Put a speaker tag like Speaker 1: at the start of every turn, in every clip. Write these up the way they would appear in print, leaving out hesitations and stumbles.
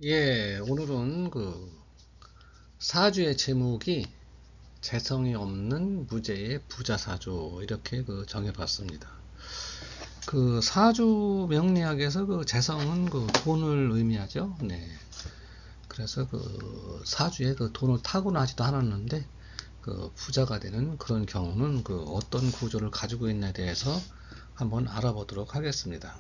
Speaker 1: 예, 오늘은 사주의 제목이 재성이 없는 무죄의 부자사주 이렇게 정해봤습니다. 사주 명리학에서 재성은 돈을 의미하죠. 네. 그래서 사주에 돈을 타고나지도 않았는데 부자가 되는 그런 경우는 어떤 구조를 가지고 있냐에 대해서 한번 알아보도록 하겠습니다.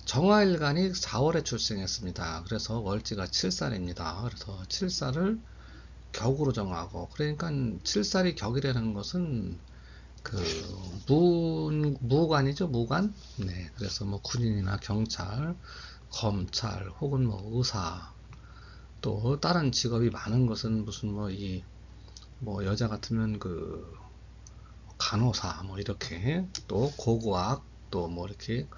Speaker 1: 정화일간이 4월에 출생했습니다. 그래서 월지가 7살입니다. 그래서 7살을 격으로 정하고, 그러니까 7살이 격이라는 것은 그 무관이죠, 무관. 네, 그래서 뭐 군인이나 경찰, 검찰, 혹은 뭐 의사, 또 다른 직업이 많은 것은 무슨 뭐 여자 같으면 간호사 뭐 이렇게, 또 고고학, 또 뭐 이렇게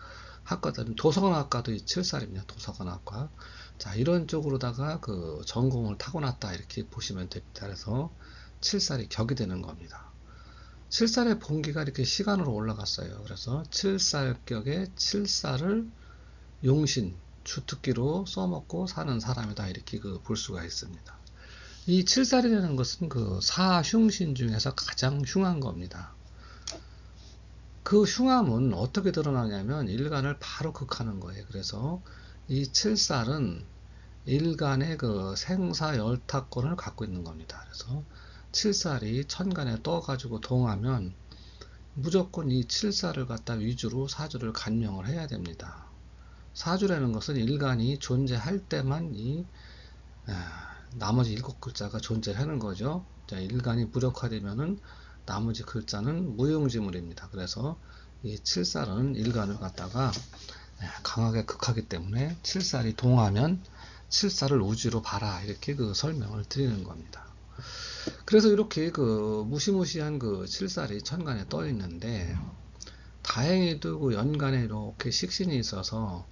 Speaker 1: 학과들, 도서관학과도 7살입니다. 도서관학과. 자, 이런 쪽으로다가 전공을 타고났다 이렇게 보시면 됩니다. 그래서 7살이 격이 되는 겁니다. 7살의 봉기가 이렇게 시간으로 올라갔어요. 그래서 7살 격에 7살을 용신, 주특기로 써먹고 사는 사람이다 이렇게 볼 수가 있습니다. 이 7살이라는 것은 사흉신 중에서 가장 흉한 겁니다. 그 흉함은 어떻게 드러나냐면 일간을 바로 극하는 거예요. 그래서 이 7살은 일간의 생사열타권을 갖고 있는 겁니다. 그래서 7살이 천간에 떠가지고 동하면 무조건 이 7살을 갖다 위주로 사주를 간명을 해야 됩니다. 사주라는 것은 일간이 존재할 때만 나머지 7글자가 존재하는 거죠. 자, 일간이 무력화되면은 나머지 글자는 무용지물입니다. 그래서 이 7살은 일간을 갖다가 강하게 극하기 때문에 7살이 동하면 7살을 우주로 봐라 이렇게 설명을 드리는 겁니다. 그래서 이렇게 무시무시한 7살이 천간에 떠 있는데, 다행히도 연간에 이렇게 식신이 있어서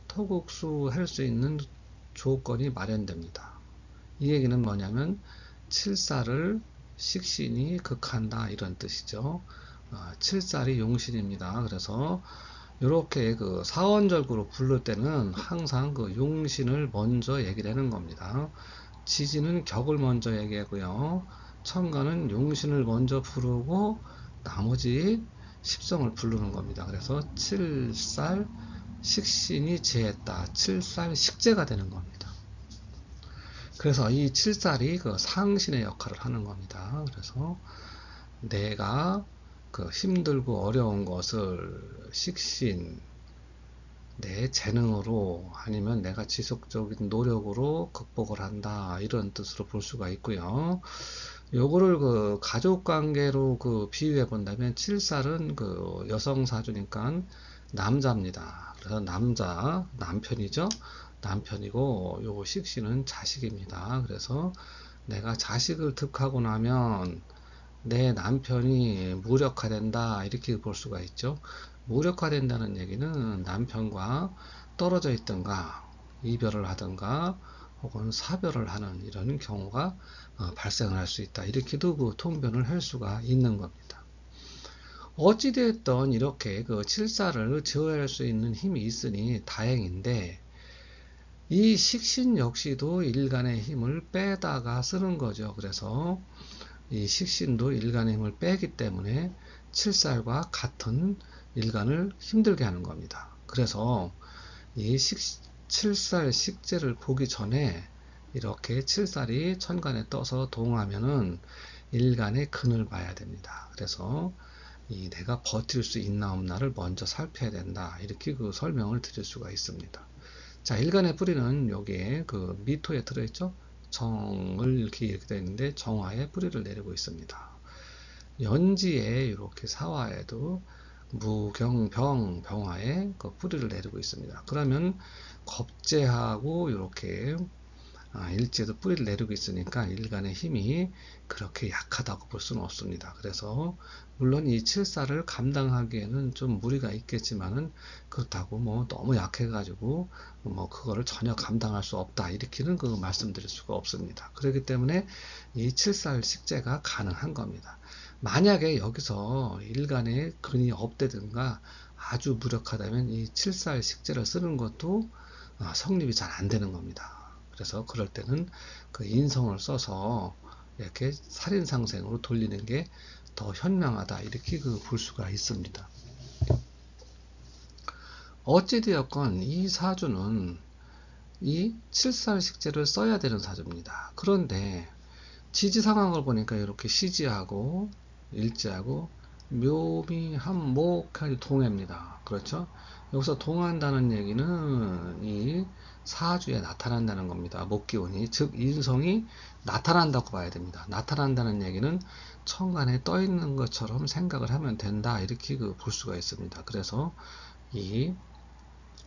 Speaker 1: 토국수 할 수 있는 조건이 마련됩니다. 이 얘기는 뭐냐면 7살을 식신이 극한다 이런 뜻이죠. 7살이 용신입니다. 그래서 이렇게 사원절구로 부를 때는 항상 용신을 먼저 얘기를 하는 겁니다. 지지는 격을 먼저 얘기하고요. 천간은 용신을 먼저 부르고 나머지 십성을 부르는 겁니다. 그래서 7살 식신이 제했다. 7살 식재가 되는 겁니다. 그래서 이 7살이 상신의 역할을 하는 겁니다. 그래서 내가 힘들고 어려운 것을 식신, 내 재능으로 아니면 내가 지속적인 노력으로 극복을 한다 이런 뜻으로 볼 수가 있고요. 요거를 가족 관계로 비유해 본다면 7살은 여성 사주니까 남자입니다. 그래서 남편이죠. 남편이고 요 식신은 자식입니다. 그래서 내가 자식을 득하고 나면 내 남편이 무력화된다 이렇게 볼 수가 있죠. 무력화된다는 얘기는 남편과 떨어져 있던가 이별을 하던가 혹은 사별을 하는 이런 경우가 발생을 할 수 있다 이렇게도 통변을 할 수가 있는 겁니다. 어찌되었던 이렇게 7살을 제어할 수 있는 힘이 있으니 다행인데, 이 식신 역시도 일간의 힘을 빼다가 쓰는 거죠. 그래서 이 식신도 일간의 힘을 빼기 때문에 7살과 같은 일간을 힘들게 하는 겁니다. 그래서 이 7살 식재를 보기 전에 이렇게 7살이 천간에 떠서 동하면은 일간의 근을 봐야 됩니다. 그래서 내가 버틸 수 있나 없나를 먼저 살펴야 된다. 이렇게 설명을 드릴 수가 있습니다. 자, 일간의 뿌리는 여기에 미토에 들어있죠? 정을 이렇게 되어 있는데 정화에 뿌리를 내리고 있습니다. 연지에 이렇게 사화에도 무경병 병화에 뿌리를 내리고 있습니다. 그러면 겁재하고 이렇게 일지에도 뿌리를 내리고 있으니까 일간의 힘이 그렇게 약하다고 볼 수는 없습니다. 그래서 물론 이 7살을 감당하기에는 좀 무리가 있겠지만은 그렇다고 뭐 너무 약해가지고 뭐 그거를 전혀 감당할 수 없다 이렇게는 말씀드릴 수가 없습니다. 그렇기 때문에 이 7살 식재가 가능한 겁니다. 만약에 여기서 일간의 근이 없다든가 아주 무력하다면 이 7살 식재를 쓰는 것도 성립이 잘 안 되는 겁니다. 그래서 그럴 때는 그 인성을 써서 이렇게 살인상생으로 돌리는 게 더 현명하다 이렇게 볼 수가 있습니다. 어찌되었건 이 사주는 이 칠살식재를 써야 되는 사주입니다. 그런데 지지 상황을 보니까 이렇게 시지하고 일지하고 묘미한목하니 동해입니다. 그렇죠? 여기서 동한다는 얘기는 이 사주에 나타난다는 겁니다. 목기운이, 즉 인성이 나타난다고 봐야 됩니다. 나타난다는 얘기는 천간에 떠 있는 것처럼 생각을 하면 된다 이렇게 볼 수가 있습니다. 그래서 이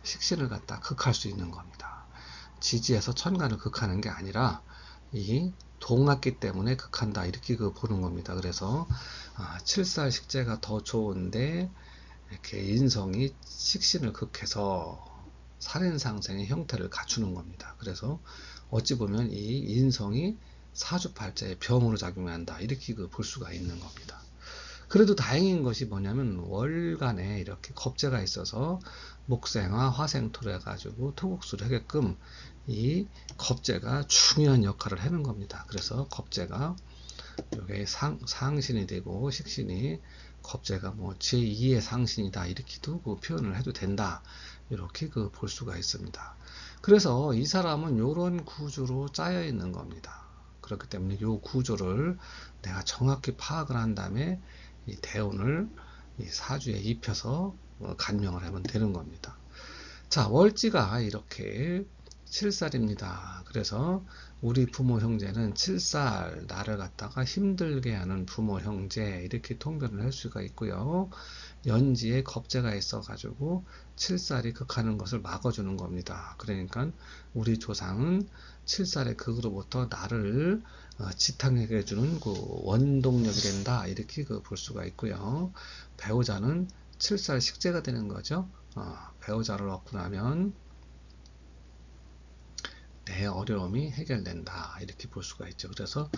Speaker 1: 식신을 갖다 극할 수 있는 겁니다. 지지에서 천간을 극하는 게 아니라 이 동았기 때문에 극한다 이렇게 보는 겁니다. 그래서 칠살 식재가 더 좋은데 이렇게 인성이 식신을 극해서 살인상생의 형태를 갖추는 겁니다. 그래서 어찌 보면 이 인성이 사주팔자의 병으로 작용한다 이렇게 볼 수가 있는 겁니다. 그래도 다행인 것이 뭐냐면 월간에 이렇게 겁재가 있어서 목생화 화생토로 해가지고 토국수를 하게끔 이 겁재가 중요한 역할을 하는 겁니다. 그래서 겁재가 이게 상신이 되고 식신이 겁재가 뭐 제2의 상신이다 이렇게도 표현을 해도 된다 이렇게 볼 수가 있습니다. 그래서 이 사람은 이런 구조로 짜여 있는 겁니다. 그렇기 때문에 이 구조를 내가 정확히 파악을 한 다음에 이 대운을 이 사주에 입혀서 간명을 하면 되는 겁니다. 자, 월지가 이렇게 7살입니다. 그래서 우리 부모 형제는 7살 나를 갖다가 힘들게 하는 부모 형제 이렇게 통변을 할 수가 있고요. 연지에 겁재가 있어 가지고 7살이 극하는 것을 막아주는 겁니다. 그러니까 우리 조상은 7살의 극으로부터 나를 지탱하게 해주는 원동력이 된다 이렇게 볼 수가 있고요. 배우자는 7살 식재가 되는 거죠. 배우자를 얻고 나면 내 어려움이 해결된다 이렇게 볼 수가 있죠. 그래서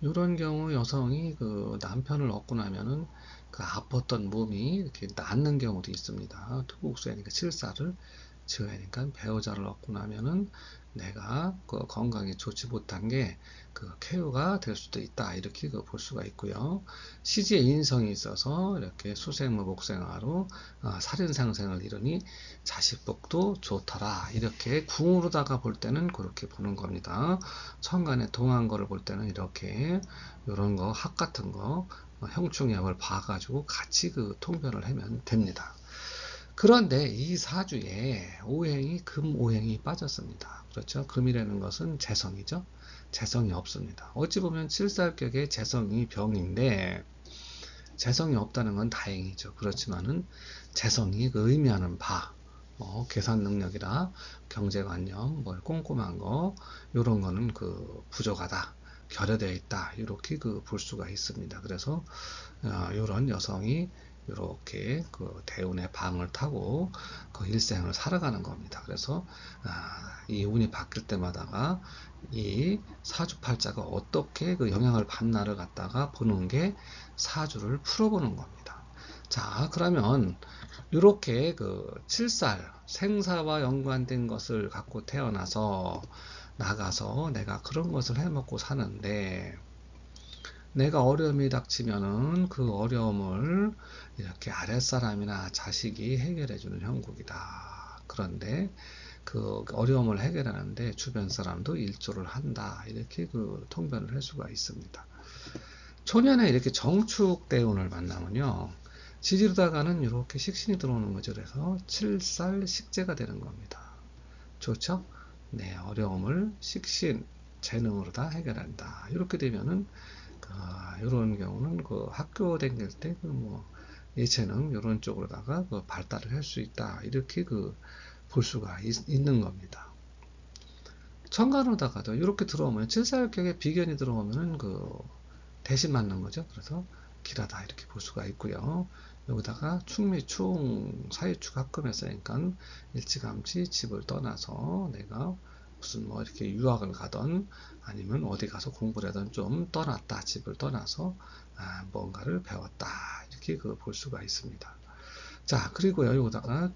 Speaker 1: 이런 경우 여성이 남편을 얻고 나면은 아팠던 몸이 이렇게 낫는 경우도 있습니다. 토국수야니까 칠살을 지어야 하니까 배우자를 얻고 나면은 내가 건강이 좋지 못한 게 쾌유가 될 수도 있다 이렇게 볼 수가 있고요. 시지에 인성이 있어서 이렇게 수생무 목생화로 살인상생을 이루니 자식복도 좋더라 이렇게 궁으로다가 볼 때는 그렇게 보는 겁니다. 천간에 동한 거를 볼 때는 이렇게 이런 거 합 같은 거 형충약을 봐가지고 같이 통변을 하면 됩니다. 그런데 이 사주에 오행이 금오행이 빠졌습니다. 그렇죠? 금이라는 것은 재성이죠. 재성이 없습니다. 어찌 보면 칠살격의 재성이 병인데 재성이 없다는 건 다행이죠. 그렇지만은 재성이 의미하는 바 계산 능력이라 경제관념, 꼼꼼한 거 이런 거는 부족하다. 결여되어 있다. 이렇게 볼 수가 있습니다. 그래서 이런 여성이 이렇게 대운의 방을 타고 일생을 살아가는 겁니다. 그래서 이 운이 바뀔 때마다가 이 사주팔자가 어떻게 영향을 받나를 갖다가 보는 게 사주를 풀어보는 겁니다. 자, 그러면 이렇게 7살 생사와 연관된 것을 갖고 태어나서 나가서 내가 그런 것을 해먹고 사는데 내가 어려움이 닥치면은 그 어려움을 이렇게 아랫사람이나 자식이 해결해주는 형국이다. 그런데 그 어려움을 해결하는데 주변 사람도 일조를 한다. 이렇게 통변을 할 수가 있습니다. 초년에 이렇게 정축대운을 만나면요. 지지르다가는 이렇게 식신이 들어오는 거죠. 그래서 7살 식재가 되는 겁니다. 좋죠? 네, 어려움을 식신, 재능으로 다 해결한다. 이렇게 되면은 이런 경우는 학교 다닐 때 예체능 이런 쪽으로다가 발달을 할 수 있다. 이렇게 볼 수가 있는 겁니다. 천간으로다가도 이렇게 들어오면 7살격에 비견이 들어오면은 대신 맞는 거죠. 그래서 길하다 이렇게 볼 수가 있고요. 여기다가 충미충 사유축 합금했으니까 일찌감치 집을 떠나서 내가 무슨 이렇게 유학을 가던 아니면 어디 가서 공부를 하던 좀 떠났다 집을 떠나서 뭔가를 배웠다 이렇게 볼 수가 있습니다. 자, 그리고요 여기다가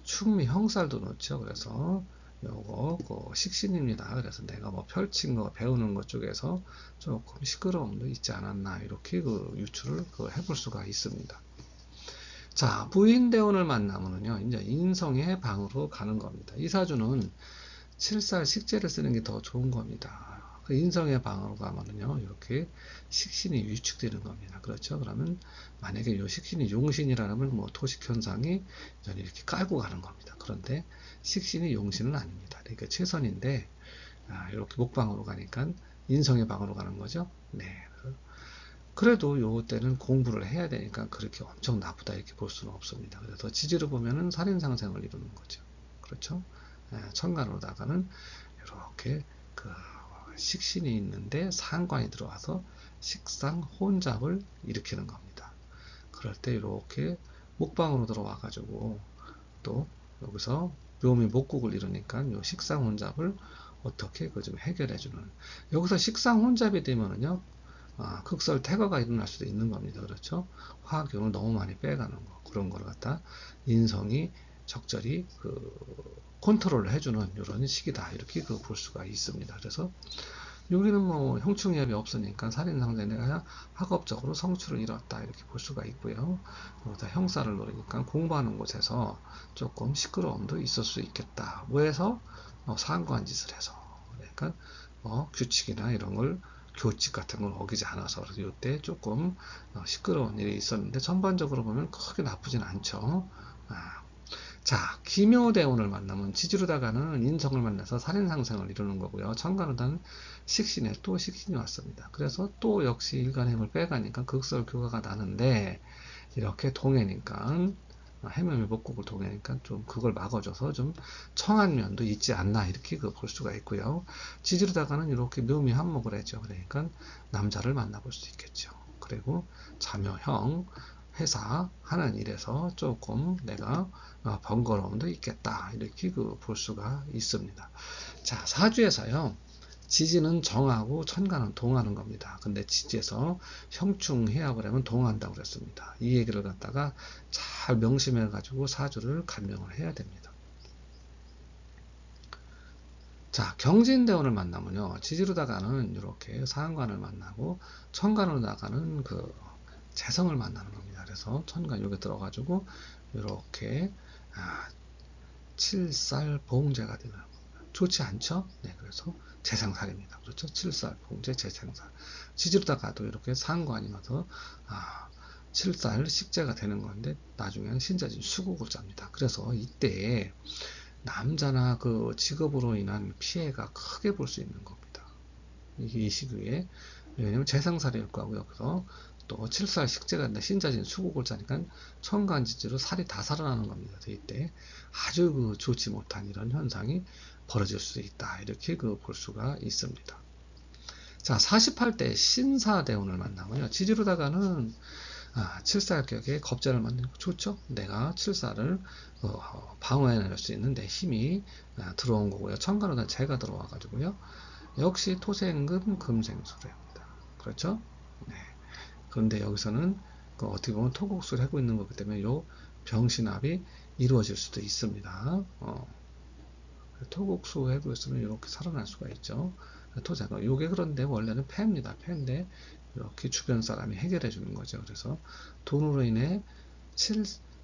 Speaker 1: 충미 형살도 넣죠. 그래서 요거 식신입니다. 그래서 내가 뭐 펼친 거 배우는 것 쪽에서 조금 시끄러움도 있지 않았나 이렇게 유추를 해볼 수가 있습니다. 자, 부인대운을 만나면은요, 이제 인성의 방으로 가는 겁니다. 이 사주는 7살 식재를 쓰는 게 더 좋은 겁니다. 그 인성의 방으로 가면은요, 이렇게 식신이 위축되는 겁니다. 그렇죠? 그러면 만약에 이 식신이 용신이라면 뭐 토식 현상이 이렇게 깔고 가는 겁니다. 그런데 식신이 용신은 아닙니다. 그러니까 최선인데, 이렇게 목방으로 가니까 인성의 방으로 가는 거죠. 네. 그래도 요 때는 공부를 해야 되니까 그렇게 엄청 나쁘다 이렇게 볼 수는 없습니다. 그래서 지지로 보면은 살인상생을 이루는 거죠. 그렇죠? 천간으로다가는 이렇게 식신이 있는데 상관이 들어와서 식상 혼잡을 일으키는 겁니다. 그럴 때 이렇게 목방으로 들어와 가지고 또 여기서 묘미 목국을 이루니까 요 식상 혼잡을 어떻게 좀 해결해 주는, 여기서 식상 혼잡이 되면은요, 극설 태거가 일어날 수도 있는 겁니다. 그렇죠? 화학용을 너무 많이 빼가는 거, 그런 걸 갖다 인성이 적절히 컨트롤을 해주는 이런 시기다 이렇게 볼 수가 있습니다. 그래서 여기는 뭐 형충합이 없으니까 살인상대 내가 학업적으로 성취를 이뤘다 이렇게 볼 수가 있고요. 여기다 형사를 노리니까 공부하는 곳에서 조금 시끄러움도 있을 수 있겠다. 뭐해서 상관짓을 해서, 그러니까 규칙이나 이런 걸 교칙 같은 걸 어기지 않아서 이때 조금 시끄러운 일이 있었는데 전반적으로 보면 크게 나쁘진 않죠. 자, 기묘대운을 만나면 지지로다가는 인성을 만나서 살인상생을 이루는 거고요. 천간으로다는 식신에 또 식신이 왔습니다. 그래서 또 역시 일간의 힘을 빼가니까 극설교가가 나는데 이렇게 동해니까 해묘미 복국을 동해니까 좀 그걸 막아줘서 좀 청한 면도 있지 않나 이렇게 볼 수가 있고요. 지지로다가는 이렇게 묘미 한목을 했죠. 그러니까 남자를 만나볼 수 있겠죠. 그리고 자묘형 회사 하는 일에서 조금 내가 번거로움도 있겠다 이렇게 볼 수가 있습니다. 자, 사주에서요, 지지는 정하고 천간은 동하는 겁니다. 근데 지지에서 형충해합을 하면 동한다고 그랬습니다. 이 얘기를 갖다가 잘 명심해 가지고 사주를 간명을 해야 됩니다. 자, 경진대운을 만나면요, 지지로다가는 이렇게 상관을 만나고 천간으로다가는 재성을 만나는 겁니다. 그래서 천간 여기 들어가지고 이렇게 칠살 봉제가 되는 겁니다. 좋지 않죠? 네, 그래서 재상살입니다. 그렇죠? 칠살 봉제 재상살. 지지로다가도 이렇게 상관이 와서 칠살 식재가 되는 건데 나중에는 신자진 수국을 짭니다. 그래서 이때 남자나 직업으로 인한 피해가 크게 볼 수 있는 겁니다. 이게 이 시기에, 왜냐면 재상살일 거고요. 그래서 또 칠살 식재가 된다. 신자진 수국을 짜니까 천간지지로 살이 다 살아나는 겁니다. 이때 아주 좋지 못한 이런 현상이 벌어질 수 있다. 이렇게 볼 수가 있습니다. 자, 48대 신사대운을 만나면요, 지지로다가는 칠살격에 겁재를 만드는 거 좋죠? 내가 칠살을 방어해낼 수 있는 내 힘이 들어온 거고요. 천간으로는 재가 들어와 가지고요. 역시 토생금 금생수입니다. 그렇죠? 네. 그런데 여기서는 어떻게 보면 토국수를 하고 있는 거기 때문에 요 병신합이 이루어질 수도 있습니다. 토국수 하고 있으면 이렇게 살아날 수가 있죠. 토자가 요게 그런데 원래는 폐입니다. 폐인데 이렇게 주변 사람이 해결해 주는 거죠. 그래서 돈으로 인해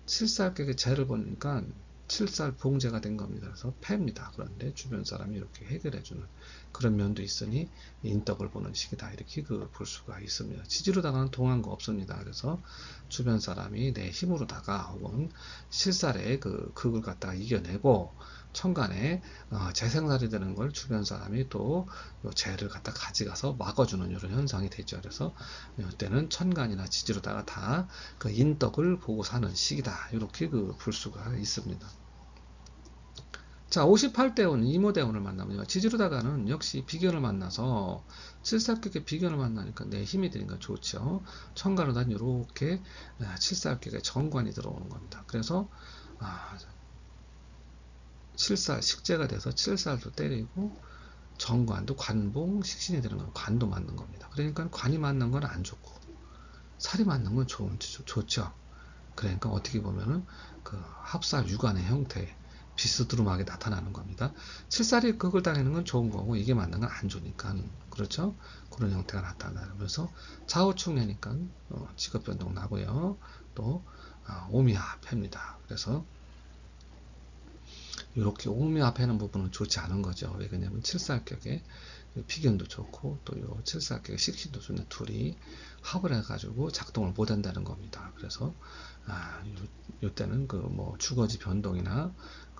Speaker 1: 칠살격의 재를 보니까 칠살 봉제가 된 겁니다. 그래서 폐입니다. 그런데 주변 사람이 이렇게 해결해 주는 그런 면도 있으니 인덕을 보는 시기다 이렇게 볼 수가 있습니다. 지지로다가는 동한 거 없습니다. 그래서 주변 사람이 내 힘으로다가 혹은 실살의 극을 갖다가 이겨내고 천간에 재생살이 되는 걸 주변 사람이 또 재를 갖다 가져가서 막아주는 이런 현상이 되죠. 그래서 이때는 천간이나 지지로다가 다 인덕을 보고 사는 시기다 이렇게 볼 수가 있습니다. 자, 58대운 이모대운을 만나면요, 지지로다가는 역시 비견을 만나서 칠살격의 비견을 만나니까 내 힘이 되니까 좋죠. 천간으로는 이렇게 칠살격의 정관이 들어오는 겁니다. 그래서 칠살 식재가 돼서 칠살도 때리고 정관도 관봉 식신이 되는 거예요. 관도 맞는 겁니다. 그러니까 관이 맞는 건 안 좋고 살이 맞는 건 좋죠. 그러니까 어떻게 보면은 합살 유관의 형태, 비스두름하게 나타나는 겁니다. 칠살이 극을 당하는 건 좋은 거고 이게 맞는 건 안 좋으니까 그렇죠. 그런 형태가 나타나면서 좌우충내니까 직업 변동 나고요. 또 오미합해입니다. 그래서 이렇게 오미합해는 부분은 좋지 않은 거죠. 왜 그러냐면 칠살격에 피견도 좋고 또 요 칠살격에 식신도 좋은 둘이 합을 해가지고 작동을 못 한다는 겁니다. 그래서 요때는 그 뭐 주거지 변동이나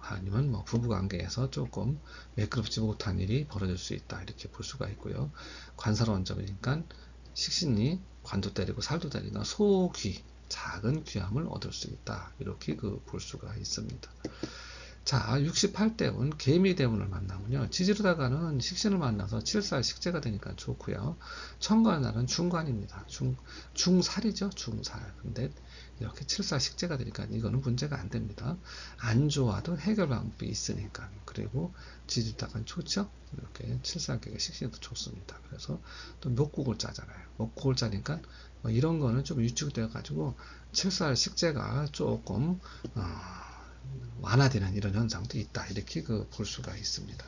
Speaker 1: 아니면 뭐 부부관계에서 조금 매끄럽지 못한 일이 벌어질 수 있다 이렇게 볼 수가 있고요. 관사로운 점이니까 식신이 관도 때리고 살도 때리나 소귀 작은 귀함을 얻을 수 있다 이렇게 볼 수가 있습니다. 자, 68대운 개미대운을 만나면요. 지지르다가는 식신을 만나서 칠살 식재가 되니까 좋고요. 천간의 날은 중관입니다. 중살이죠. 중살. 근데 이렇게 칠살 식재가 되니까 이거는 문제가 안 됩니다. 안 좋아도 해결 방법이 있으니까. 그리고 지지르다가는 좋죠. 이렇게 칠살격의 식신도 좋습니다. 그래서 또 목국을 짜잖아요. 목국을 짜니까 뭐 이런 거는 좀 유축되어 가지고 칠살 식재가 조금 완화되는 이런 현상도 있다. 이렇게 볼 수가 있습니다.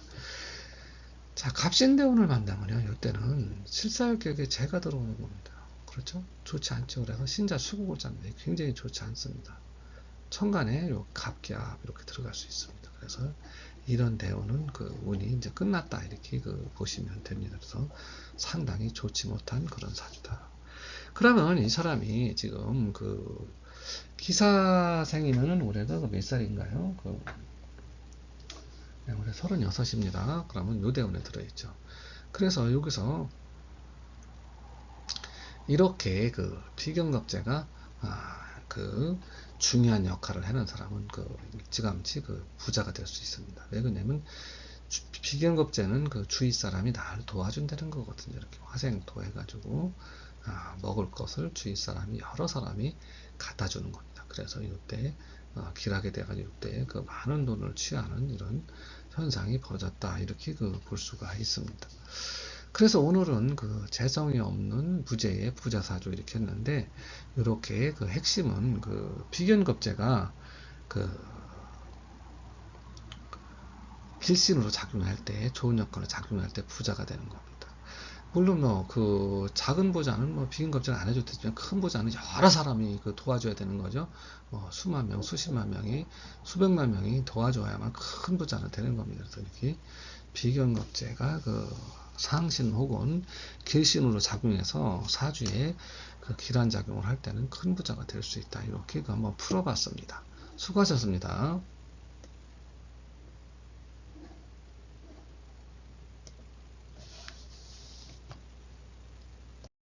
Speaker 1: 자, 갑신대운을 만나면요. 이때는 칠살격에 재가 들어오는 겁니다. 그렇죠? 좋지 않죠. 그래서 신자 수국을 잡는데 굉장히 좋지 않습니다. 천간에 요 갑기압 이렇게 들어갈 수 있습니다. 그래서 이런 대운은 운이 이제 끝났다. 이렇게 보시면 됩니다. 그래서 상당히 좋지 못한 그런 사주다. 그러면 이 사람이 지금 기사생이면은 올해가 몇 살인가요? 올해 36입니다. 그러면 요대운에 들어있죠. 그래서 여기서 이렇게 비견겁제가 중요한 역할을 하는 사람은 일찌감치 부자가 될 수 있습니다. 왜 그러냐면 비견겁제는 주위 사람이 나를 도와준다는 거거든요. 이렇게 화생토 해가지고 먹을 것을 주위 사람이 여러 사람이 갖다 주는 겁니다. 그래서 이때 길하게 돼가지고 이때 많은 돈을 취하는 이런 현상이 벌어졌다 이렇게 볼 수가 있습니다. 그래서 오늘은 재성이 없는 부재의 부자사주 이렇게 했는데 이렇게 핵심은 비견겁제가 필신으로 작용할 때 좋은 여건을 작용할 때 부자가 되는 겁니다. 물론 작은 부자는 비견겁제를 안 해도 되지만 큰 부자는 여러 사람이 도와줘야 되는 거죠. 수만 명, 수십만 명이, 수백만 명이 도와줘야만 큰 부자는 되는 겁니다. 그래서 이렇게 비견겁제가 상신 혹은 길신으로 작용해서 사주에 기란작용을 할 때는 큰 부자가 될 수 있다. 이렇게 한번 풀어봤습니다. 수고하셨습니다.